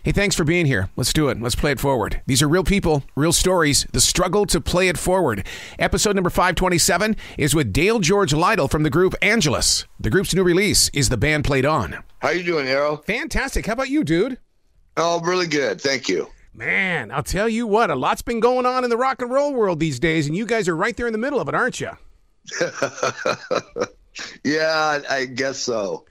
Hey, thanks for being here. Let's do it. Let's play it forward. These are real people, real stories, the struggle to play it forward. Episode number 527 is with Dale George Lytle from the group Angelus. The group's new release is The Band Played On. How you doing, Harold? Fantastic. How about you, dude? Oh, really good. Thank you. Man, I'll tell you what, a lot's been going on in the rock and roll world these days, and you guys are right there in the middle of it, aren't you? Yeah, I guess so.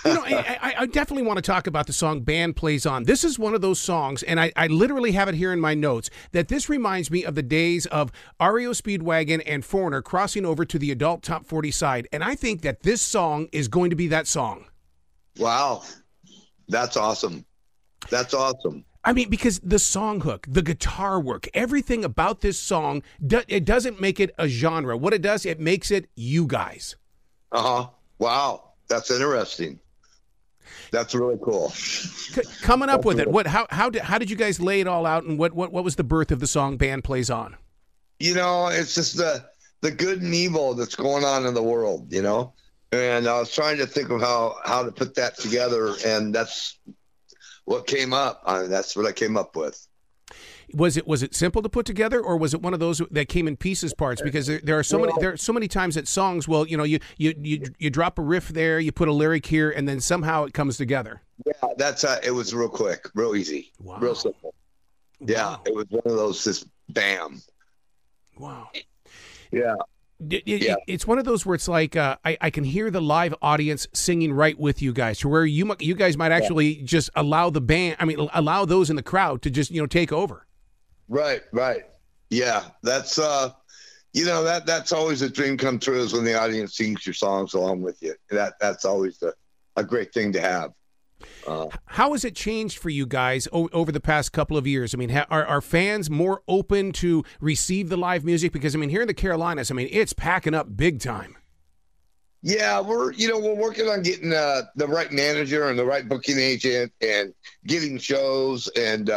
You know, I definitely want to talk about the song Band Plays On. This is one of those songs, and I literally have it here in my notes, that this reminds me of the days of REO Speedwagon and Foreigner crossing over to the adult top 40 side. And I think that this song is going to be that song. Wow. That's awesome. That's awesome. I mean, because the song hook, the guitar work, everything about this song, it doesn't make it a genre. What it does, it makes it you guys. Uh-huh. Wow. That's interesting. That's really cool. Coming up with it, how did you guys lay it all out, and what was the birth of the song Band Plays On? You know, it's just the good and evil that's going on in the world, you know? And I was trying to think of how to put that together, and that's what came up. That's what I came up with. Was it simple to put together, or was it one of those that came in pieces parts? Because there are so many times that songs, well, you know, you drop a riff there, you put a lyric here, and then somehow it comes together. Yeah, that's it was real quick, real easy, wow. Real simple. Yeah, wow. It was one of those just bam. Wow. Yeah. It's one of those where it's like I can hear the live audience singing right with you guys, to where you guys might actually just allow the band, allow those in the crowd to just, take over. Right. Yeah, that's that's always a dream come true, is when the audience sings your songs along with you. That's always a great thing to have. How has it changed for you guys over the past couple of years? I mean, are fans more open to receive the live music? Because here in the Carolinas, it's packing up big time. Yeah, we're working on getting the right manager and the right booking agent, and getting shows, and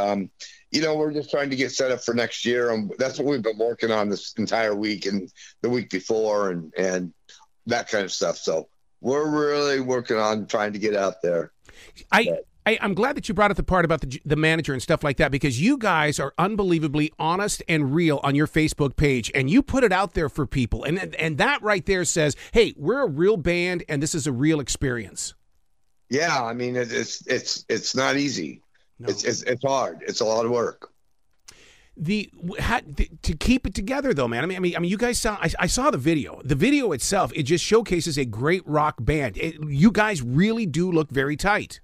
we're just trying to get set up for next year, and that's what we've been working on this entire week and the week before, and that kind of stuff. So we're really working on trying to get out there. I'm glad that you brought up the part about the manager and stuff like that, because you guys are unbelievably honest and real on your Facebook page, and you put it out there for people, and that right there says, hey, we're a real band, and this is a real experience. Yeah, it's not easy. No. It's hard. It's a lot of work. To keep it together, though, man. You guys sound. I saw the video. The video itself, it just showcases a great rock band. You guys really do look very tight.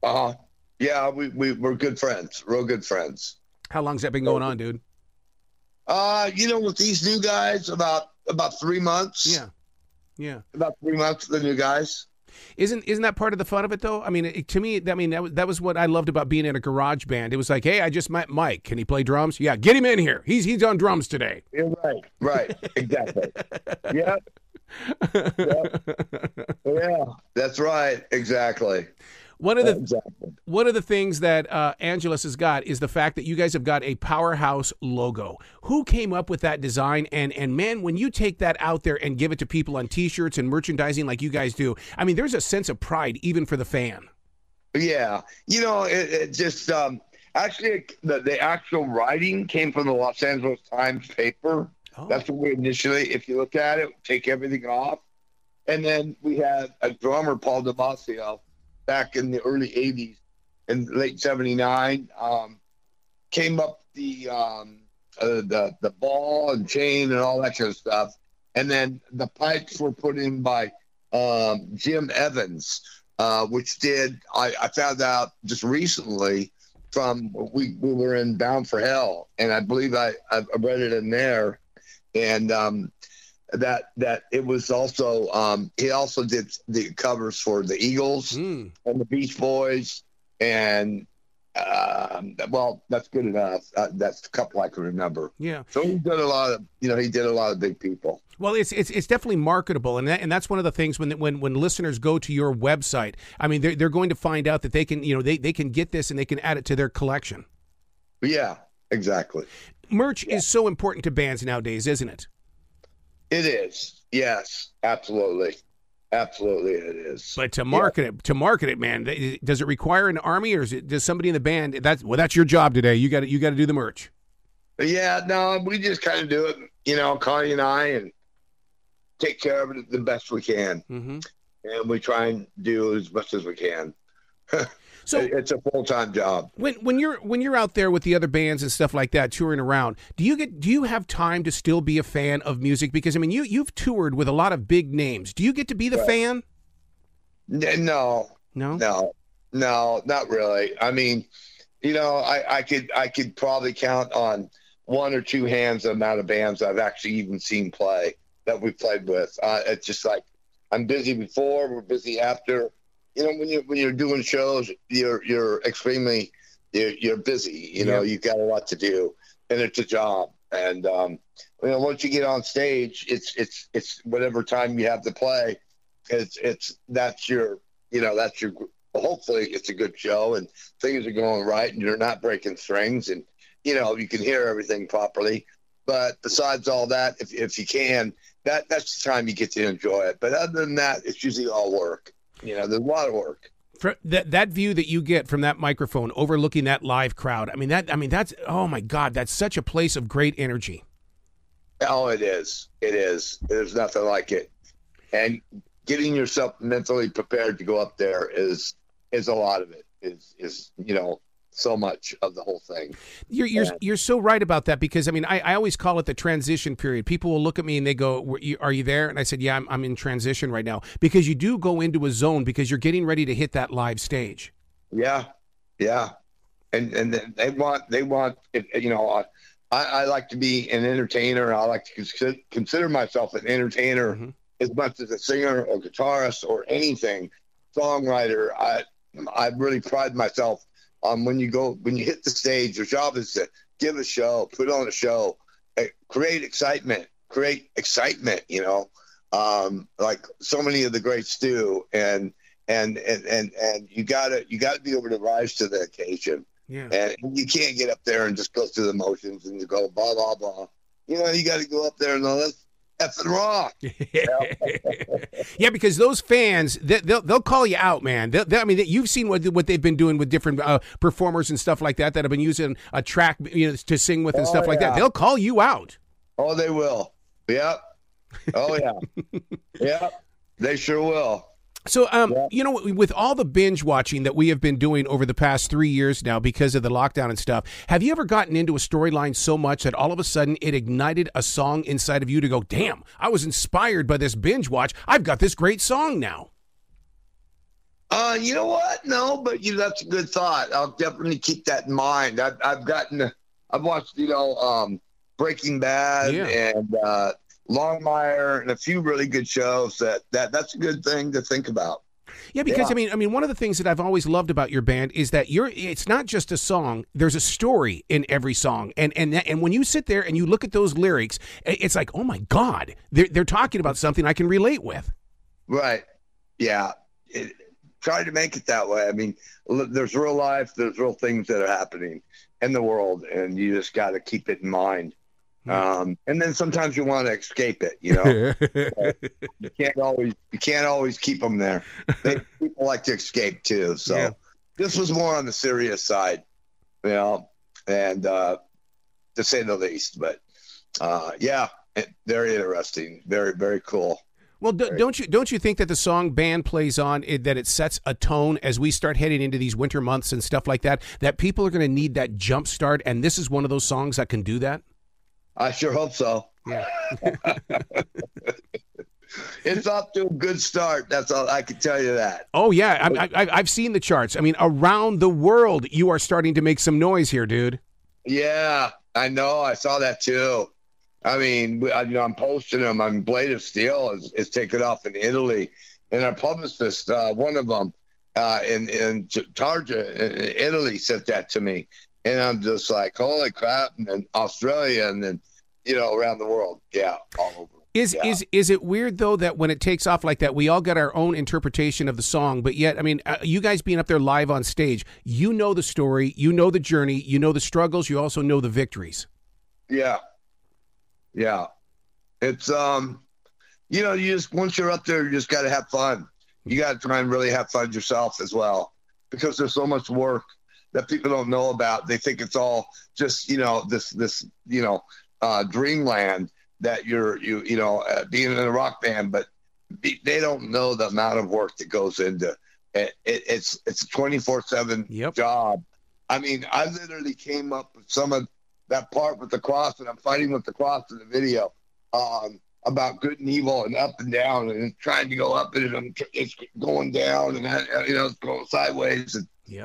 Yeah, we're good friends. Real good friends. How long's that been going on, dude? With these new guys, about 3 months. Yeah. About 3 months for the new guys. Isn't that part of the fun of it, though? To me, that was what I loved about being in a garage band. It was like, hey, I just met Mike. Can he play drums? Yeah, get him in here. He's on drums today. You're right, exactly. Yeah, that's right, exactly. One of the things that Angelus has got is the fact that you guys have got a powerhouse logo. Who came up with that design? And man, when you take that out there and give it to people on T-shirts and merchandising like you guys do, there's a sense of pride even for the fan. Yeah, it just actually the actual writing came from the Los Angeles Times paper. Oh. That's what we initially, if you look at it, take everything off, and then we had a drummer, Paul Damasio, back in the early 80s and late 79, came up the ball and chain and all that kind of stuff. And then the pipes were put in by Jim Evans, which I found out just recently from, we were in Bound for Hell, and I believe I read it in there. And that it was also he also did the covers for the Eagles and the Beach Boys, and that's good enough. That's a couple I can remember. Yeah. So he did a lot of big people. Well, it's definitely marketable, and that's one of the things when listeners go to your website. They're going to find out that they can they can get this and they can add it to their collection. Yeah, exactly. Merch is so important to bands nowadays, isn't it? It is. Yes, absolutely. Absolutely, it is. But to market it, man, does it require an army, or does somebody in the band? That's your job today. You got to do the merch. Yeah, no, we just kind of do it, Connie and I, and take care of it the best we can. Mm-hmm. And we try and do as much as we can. So it's a full-time job. When you're out there with the other bands and stuff like that, touring around, do you have time to still be a fan of music? Because I mean, you've toured with a lot of big names. Do you get to be the fan? No, not really. I mean, I could probably count on one or two hands the amount of bands I've actually even seen play that we've played with. It's just like, I'm busy before, we're busy after. When you're doing shows, you're extremely you're busy. You've got a lot to do, and it's a job. And once you get on stage, it's whatever time you have to play. That's your hopefully it's a good show and things are going right and you're not breaking strings and you can hear everything properly. But besides all that, if you can, that's the time you get to enjoy it. But other than that, it's usually all work. There's a lot of work. For that view that you get from that microphone overlooking that live crowd, that's oh my God, that's such a place of great energy. Oh, it is. It is. There's nothing like it. And getting yourself mentally prepared to go up there is a lot of it. Is so much of the whole thing. You're so right about that, because I always call it the transition period. People will look at me and they go, "Are you there?" And I said, "Yeah, I'm in transition right now," because you do go into a zone because you're getting ready to hit that live stage. Yeah, and they want I like to be an entertainer. I like to consider myself an entertainer. Mm-hmm. As much as a singer or guitarist or anything, songwriter. I really pride myself on when you hit the stage, your job is to give a show, put on a show, create excitement, like so many of the greats do. And you gotta be able to rise to the occasion. Yeah. And you can't get up there and just go through the motions and you go blah, blah, blah. You got to go up there and let's effing rock. Yeah, because those fans, they'll call you out, man. You've seen what they've been doing with different performers and stuff like that have been using a track, to sing with and stuff like that. They'll call you out. Oh, they will. Yep. Oh yeah. Yep. They sure will. So, with all the binge watching that we have been doing over the past 3 years now because of the lockdown and stuff, have you ever gotten into a storyline so much that all of a sudden it ignited a song inside of you to go, damn, I was inspired by this binge watch. I've got this great song now. You know what? No, but that's a good thought. I'll definitely keep that in mind. I've watched, Breaking Bad and Longmire and a few really good shows that's a good thing to think about. Yeah, because one of the things that I've always loved about your band is that it's not just a song, there's a story in every song. And when you sit there and you look at those lyrics, it's like, oh my God, they're talking about something I can relate with. Right. Yeah. Try to make it that way. There's real life, there's real things that are happening in the world, and you just got to keep it in mind. And then sometimes you want to escape it, you can't always keep them there. People like to escape too. So This was more on the serious side, and to say the least, but very interesting. Very, very cool. Well, don't you think that the song band plays on that it sets a tone as we start heading into these winter months and stuff like that people are going to need that jump start, and this is one of those songs that can do that? I sure hope so. Yeah. It's off to a good start. That's all I can tell you that. Oh, yeah. I've seen the charts. Around the world, you are starting to make some noise here, dude. Yeah, I know. I saw that too. I'm posting them. Blade of Steel is taken off in Italy. And our publicist, one of them in Tarja, in Italy, sent that to me. And I'm just like, holy crap. And then Australia and then, around the world. Yeah, all over. Is it weird, though, that when it takes off like that, we all got our own interpretation of the song, but yet, you guys being up there live on stage, you know the story, you know the journey, you know the struggles, you also know the victories. Yeah. Yeah. It's, you just, once you're up there, you just got to have fun. You got to try and really have fun yourself as well, because there's so much work that people don't know about. They think it's all just, this dreamland that you're being in a rock band, but they don't know the amount of work that goes into it. It's a 24/7 job. I mean, I literally came up with some of that part with the cross, and I'm fighting with the cross in the video, about good and evil and up and down, and trying to go up and it's going down, and it's going sideways.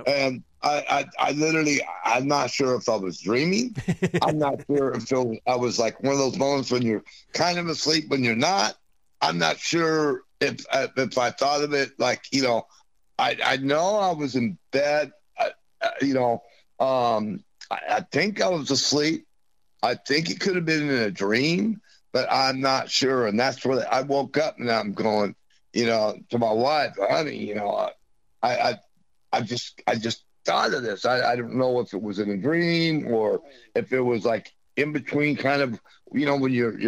And I literally, I'm not sure if I was dreaming. I'm not sure if I was like one of those moments when you're kind of asleep when you're not. I'm not sure if I thought of it like, I know I was in bed. I think I was asleep. I think it could have been in a dream, but I'm not sure. And that's where I woke up, and I'm going, to my wife, honey, I just thought of this. I don't know if it was in a dream or if it was like in between, kind of, when you're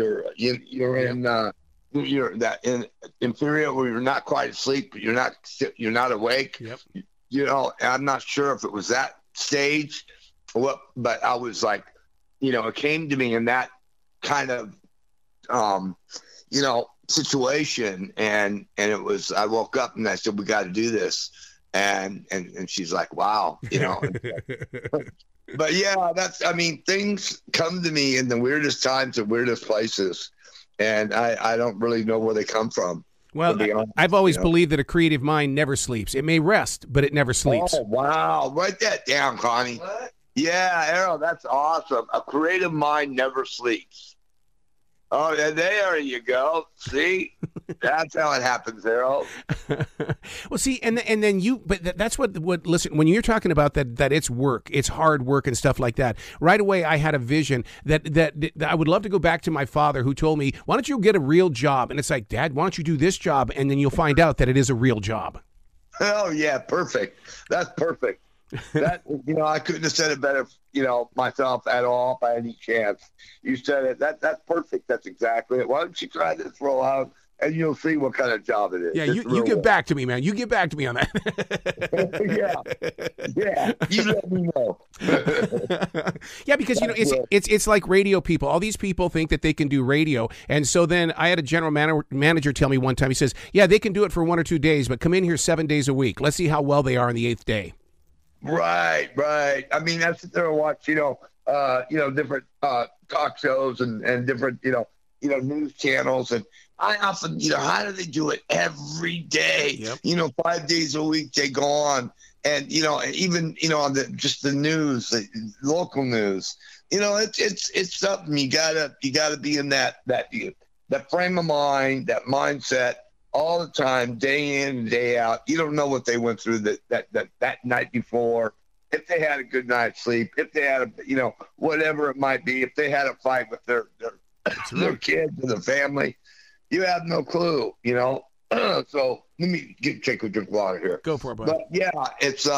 in that in inferior where you're not quite asleep, but you're not awake. I'm not sure if it was that stage or what, but I was like, it came to me in that kind of situation, and it was, I woke up and I said, we got to do this. And she's like, wow, but yeah, things come to me in the weirdest times and weirdest places, and I don't really know where they come from. Well, I've always believed that a creative mind never sleeps. It may rest, but it never sleeps. Oh, wow. Write that down, Connie. What? Yeah, Errol, that's awesome. A creative mind never sleeps. Oh, yeah, there you go. See, that's how it happens, Errol. Well, see, and then but that's what. Listen, when you're talking about that it's work, it's hard work and stuff like that. Right away, I had a vision that I would love to go back to my father, who told me, "Why don't you get a real job?" And it's like, Dad, why don't you do this job, and then you'll find out that it is a real job. Oh yeah, perfect. That's perfect. That I couldn't have said it better, myself at all by any chance. You said it. That's perfect. That's exactly it. Why don't you try this rollout, and you'll see what kind of job it is. Yeah, you get back to me, man. You get back to me on that. yeah. You let me know. Yeah, because it's like radio people. All these people think that they can do radio, and so then I had a general manager tell me one time. He says, "Yeah, they can do it for 1 or 2 days, but come in here 7 days a week. Let's see how well they are on the 8th day." Right. I mean, I sit there and watch, different talk shows and different, news channels, and I often, how do they do it every day? Yep. 5 days a week they go on, and and even on the news, the local news, it's something you gotta be in that frame of mind, that mindset. All the time, day in and day out. You don't know what they went through that night before. If they had a good night's sleep, if they had whatever it might be, if they had a fight with their kids and their family, you have no clue. So let me take a drink of water here. Go for it, buddy. But yeah, it's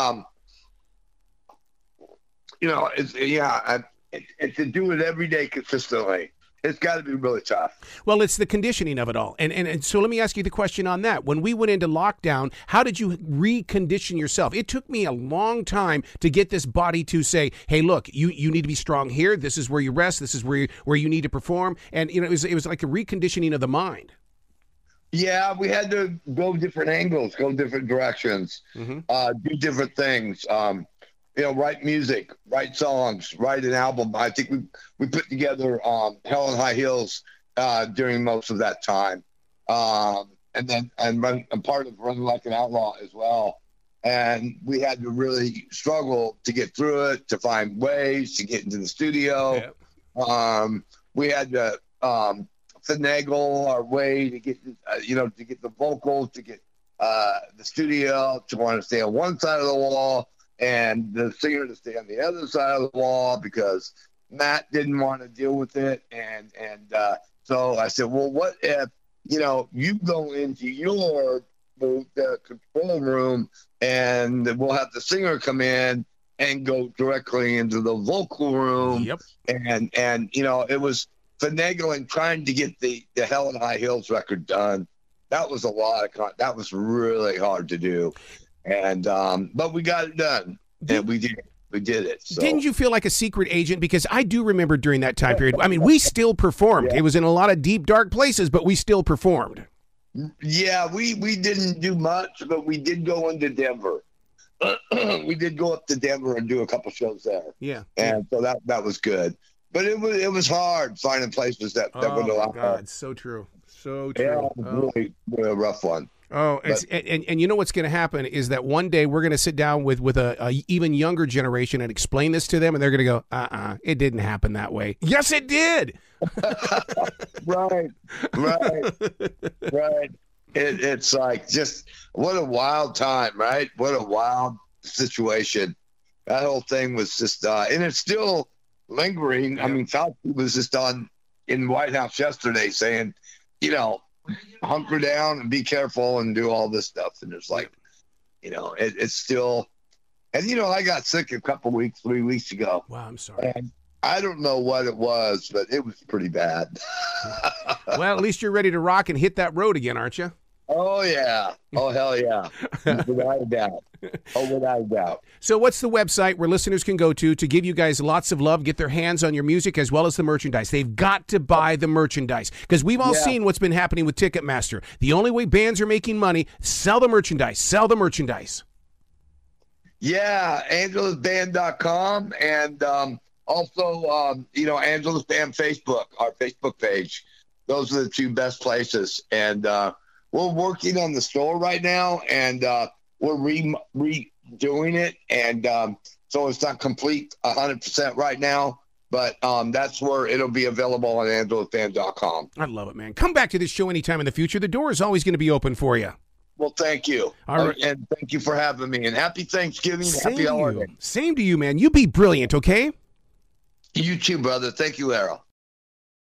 it's to do it every day consistently. It's got to be really tough. Well, it's the conditioning of it all. And so let me ask you the question on that. When we went into lockdown, how did you recondition yourself? It took me a long time to get this body to say, hey, look, you need to be strong here. This is where you rest. This is where you need to perform. And it was like a reconditioning of the mind. Yeah, we had to go different angles, go different directions, do different things. Write music, write songs, write an album. I think we put together Hell in High Heels during most of that time, and I'm part of Running Like an Outlaw as well. And we had to really struggle to get through it, to find ways to get into the studio. Yeah. We had to finagle our way to get to get the vocals, to get the studio to want to stay on one side of the wall, and the singer to stay on the other side of the wall, because Matt didn't want to deal with it. And so I said, well, what if, you go into the control room, and we'll have the singer come in and go directly into the vocal room. Yep. And it was finagling trying to get the Hell in High Heels record done. That was that was really hard to do. And but we got it done. And we did it. So. Didn't you feel like a secret agent? Because I do remember during that time period, I mean, we still performed. Yeah. It was in a lot of deep, dark places, but we still performed. Yeah, we didn't do much, but we did go into Denver. We did go up to Denver and do a couple shows there. Yeah. And so that was good. But it was hard finding places that would allow. Oh, God, so true. So true. Yeah, really a rough one. Oh, and you know what's going to happen is that one day we're going to sit down with a even younger generation and explain this to them, and they're going to go, it didn't happen that way. Yes, it did. Right. It's like just what a wild time, right? What a wild situation. That whole thing was just, and it's still lingering. Yeah. I mean, Fauci was just in the White House yesterday saying, hunker down and be careful and do all this stuff. And it's like, it's still, and I got sick 3 weeks ago. Wow, I'm sorry. And I don't know what it was, but it was pretty bad. Well, at least you're ready to rock and hit that road again, aren't you? Oh, yeah. Oh, hell yeah. Without a doubt. Without a doubt. So what's the website where listeners can go to give you guys lots of love, get their hands on your music as well as the merchandise? They've got to buy the merchandise because we've all seen what's been happening with Ticketmaster. The only way bands are making money, sell the merchandise. Sell the merchandise. Yeah, angelusband.com and also, Angelus Band Facebook, our Facebook page. Those are the two best places. And we're working on the store right now, and we're redoing it. And so it's not complete 100% right now, but that's where it'll be available on angelusband.com. I love it, man. Come back to this show anytime in the future. The door is always going to be open for you. Well, thank you. All right. And thank you for having me. And happy Thanksgiving. Happy holiday. Same to you, man. You be brilliant, okay? You too, brother. Thank you, Errol.